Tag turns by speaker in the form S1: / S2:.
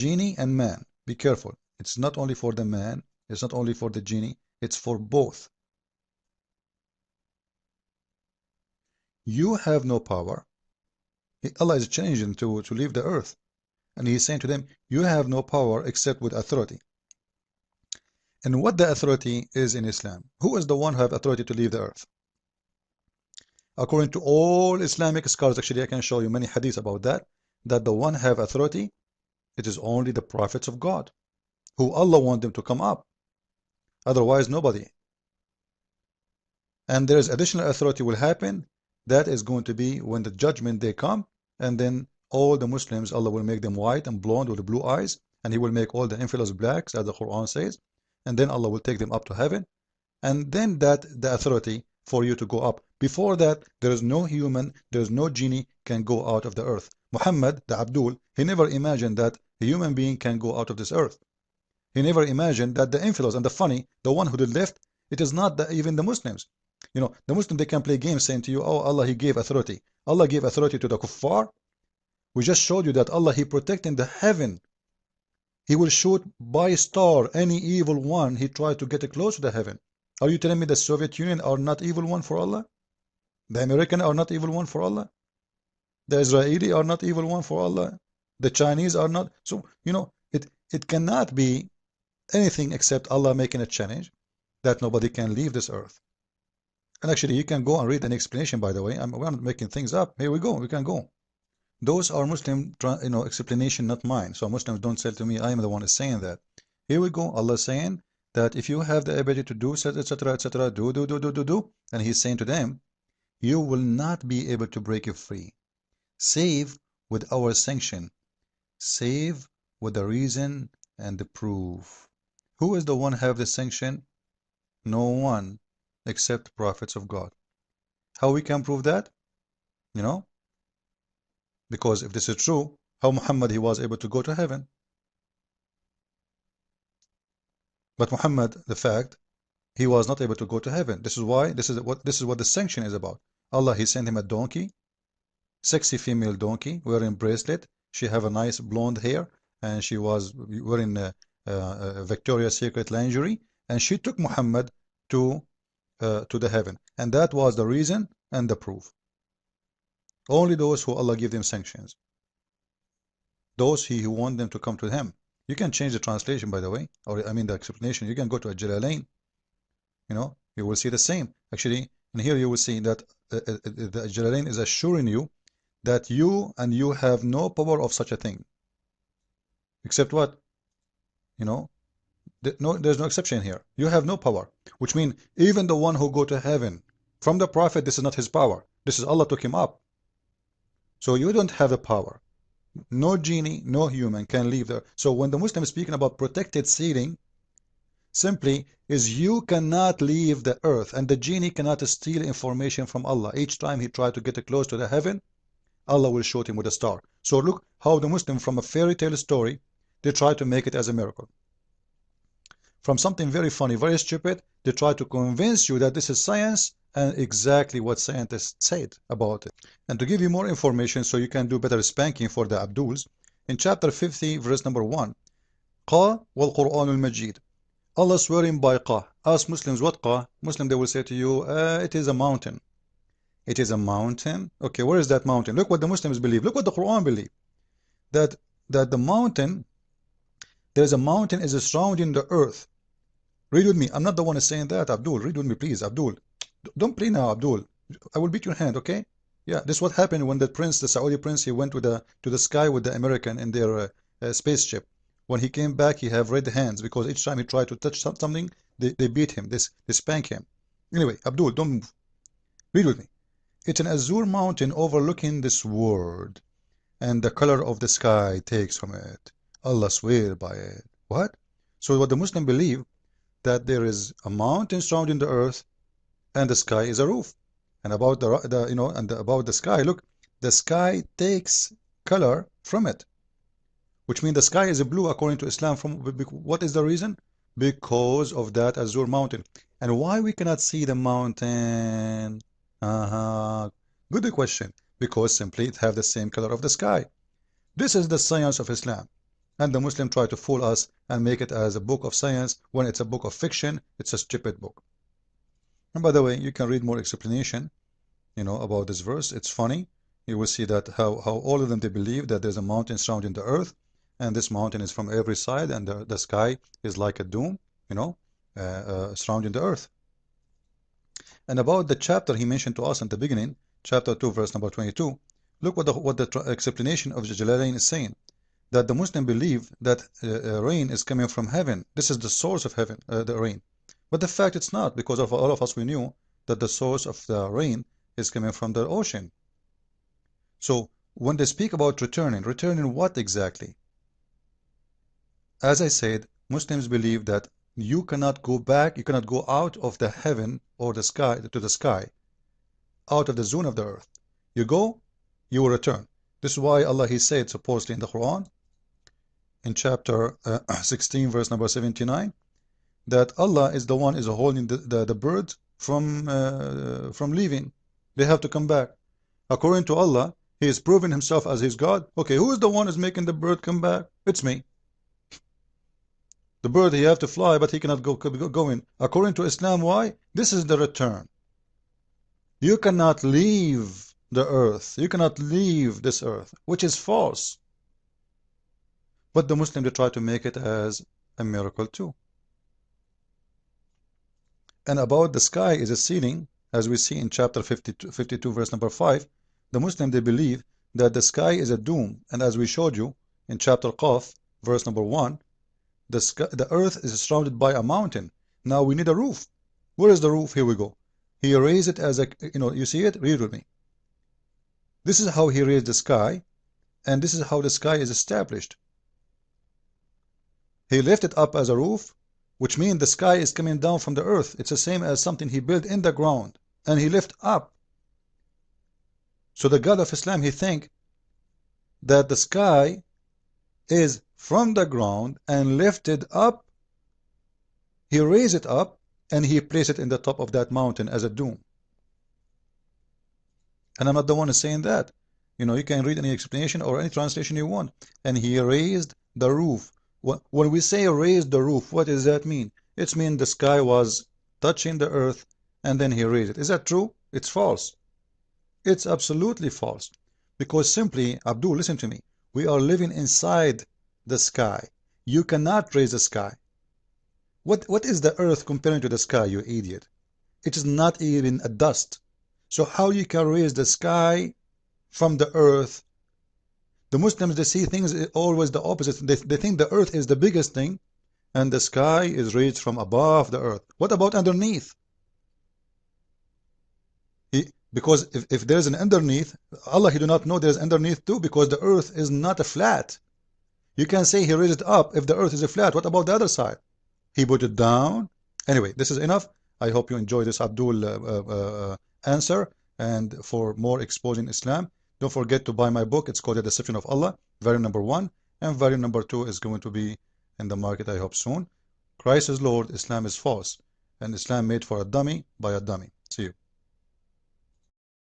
S1: Genie and man. Be careful. It's not only for the man, it's not only for the genie, it's for both. You have no power. Allah is changing to leave the earth. And He is saying to them, you have no power except with authority. And what the authority is in Islam? Who is the one who have authority to leave the earth? According to all Islamic scholars, actually I can show you many hadiths about that, that the one have authority, it is only the prophets of God, who Allah want them to come up. Otherwise, nobody. And there is additional authority will happen. That is going to be when the judgment day come, and then all the Muslims, Allah will make them white and blonde with blue eyes, and He will make all the infidels blacks, as the Quran says, and then Allah will take them up to heaven, and then that the authority for you to go up. Before that, there is no human, there is no genie can go out of the earth. Muhammad, the Abdul, he never imagined that a human being can go out of this earth. He never imagined that the infidels, and the funny, the one who did left, it is not even the Muslims. You know, the Muslims, they can play games saying to you, oh, Allah, He gave authority. Allah gave authority to the kuffar. We just showed you that Allah, He protecting the heaven. He will shoot by star any evil one he tried to get close to the heaven. Are you telling me the Soviet Union are not evil one for Allah? The American are not evil one for Allah? The Israeli are not evil one for Allah? The Chinese are not? So, you know, it cannot be anything except Allah making a challenge that nobody can leave this earth. And actually, you can go and read an explanation, by the way. We're not making things up. Here we go. We can go. Those are Muslim, explanation, not mine. So Muslims don't say to me, I am the one saying that. Here we go. Allah is saying that if you have the ability to do, etc., etc., do. And He's saying to them, you will not be able to break it free, save with our sanction, save with the reason and the proof. Who is the one have the sanction? No one except prophets of God. How we can prove that? You know? Because if this is true, how Muhammad he was able to go to heaven? But Muhammad, the fact, he was not able to go to heaven. This is why, this is what the sanction is about. Allah, He sent him a donkey, sexy female donkey, wearing bracelet. She have a nice blonde hair, and she was wearing a Victoria's Secret lingerie, and she took Muhammad to the heaven. And that was the reason and the proof. Only those who Allah give them sanctions. Those who want them to come to Him. You can change the translation, by the way, or I mean the explanation. You can go to Al-Jalalain. You know, you will see the same. Actually, and here you will see that the Jalalain is assuring you that you have no power of such a thing. Except what? You know, there's no exception here. You have no power, which means even the one who go to heaven from the prophet, this is not his power. This is Allah took him up. So you don't have the power. No genie, no human can leave there. So when the Muslim is speaking about protected sealing, simply is you cannot leave the earth, and the genie cannot steal information from Allah. Each time he tried to get close to the heaven, Allah will shoot him with a star. So look how the Muslim from a fairy tale story, they try to make it as a miracle. From something very funny, very stupid, they try to convince you that this is science and exactly what scientists said about it. And to give you more information so you can do better spanking for the Abduls, in chapter 50, verse number 1, Qa wal Quran al-Majid. Allah swearing by Qa. Ask Muslims what Qa? Muslim, they will say to you, it is a mountain. It is a mountain. Okay, where is that mountain? Look what the Muslims believe. Look what the Quran believe. That the mountain, there's a mountain is surrounding the earth. Read with me. I'm not the one saying that, Abdul. Read with me, please, Abdul. Don't play now, Abdul. I will beat your hand, okay? Yeah, this is what happened when the prince, the Saudi prince, he went to the sky with the American in their spaceship. When he came back, he have red hands because each time he tried to touch something, they beat him, they spank him. Anyway, Abdul, don't move. Read with me. It's an azure mountain overlooking this world, and the color of the sky takes from it. Allah swear by it. What? So what the Muslim believe, that there is a mountain surrounding the earth, and the sky is a roof. And about about the sky, look, the sky takes color from it, which means the sky is blue according to Islam. What is the reason? Because of that azure mountain. And why we cannot see the mountain? Good question. Because simply it have the same color of the sky. This is the science of Islam. And the Muslim try to fool us and make it as a book of science when it's a book of fiction. It's a stupid book. And by the way, you can read more explanation, about this verse. It's funny. You will see that how all of them, they believe that there's a mountain surrounding the earth, and this mountain is from every side, and the sky is like a dome, surrounding the earth. And about the chapter he mentioned to us in the beginning, chapter 2, verse number 22, look what the explanation of Jalalain is saying. That the Muslim believe that rain is coming from heaven. This is the source of heaven, the rain. But the fact it's not, because of all of us we knew that the source of the rain is coming from the ocean. So when they speak about returning what exactly? As I said, Muslims believe that you cannot go back, you cannot go out of the heaven or the sky to the sky, out of the zone of the earth. You go, you will return. This is why Allah, He said supposedly in the Quran, in chapter 16, verse number 79, that Allah is the one is holding the bird from leaving. They have to come back. According to Allah, He is proving Himself as His God. Okay, who is the one who is making the bird come back? It's me. The bird, he have to fly, but he cannot go in. According to Islam, why? This is the return. You cannot leave the earth. You cannot leave this earth, which is false. But the Muslims, they try to make it as a miracle too. And about the sky is a ceiling, as we see in chapter 52, verse number 5, the Muslim, they believe that the sky is a dome. And as we showed you in chapter Qaf, verse number 1, the earth is surrounded by a mountain. Now we need a roof. Where is the roof? Here we go. He raised it as a, you see it? Read with me. This is how He raised the sky, and this is how the sky is established. He lifted up as a roof, which means the sky is coming down from the earth. It's the same as something He built in the ground, and He lift up. So the God of Islam, he think that the sky is from the ground and lifted up. He raised it up and He placed it in the top of that mountain as a dome. And I'm not the one who's saying that. You can read any explanation or any translation you want. And He raised the roof. When we say raised the roof, what does that mean? It means the sky was touching the earth and then He raised it. Is that true? It's false. It's absolutely false. Because simply, Abdul, listen to me. We are living inside the sky. You cannot raise the sky. What is the earth comparing to the sky, you idiot? It is not even a dust. So how you can raise the sky from the earth? The Muslims, they see things always the opposite. They think the earth is the biggest thing and the sky is raised from above the earth. What about underneath? Because if there's an underneath, Allah, He do not know there's underneath too, because the earth is not a flat. You can say He raised it up if the earth is a flat. What about the other side? He put it down. Anyway, this is enough. I hope you enjoy this Abdul answer. And for more exposing Islam, don't forget to buy my book. It's called The Deception of Allah, variant number 1. And variant number 2 is going to be in the market, I hope, soon. Christ is Lord, Islam is false. And Islam made for a dummy by a dummy. See you.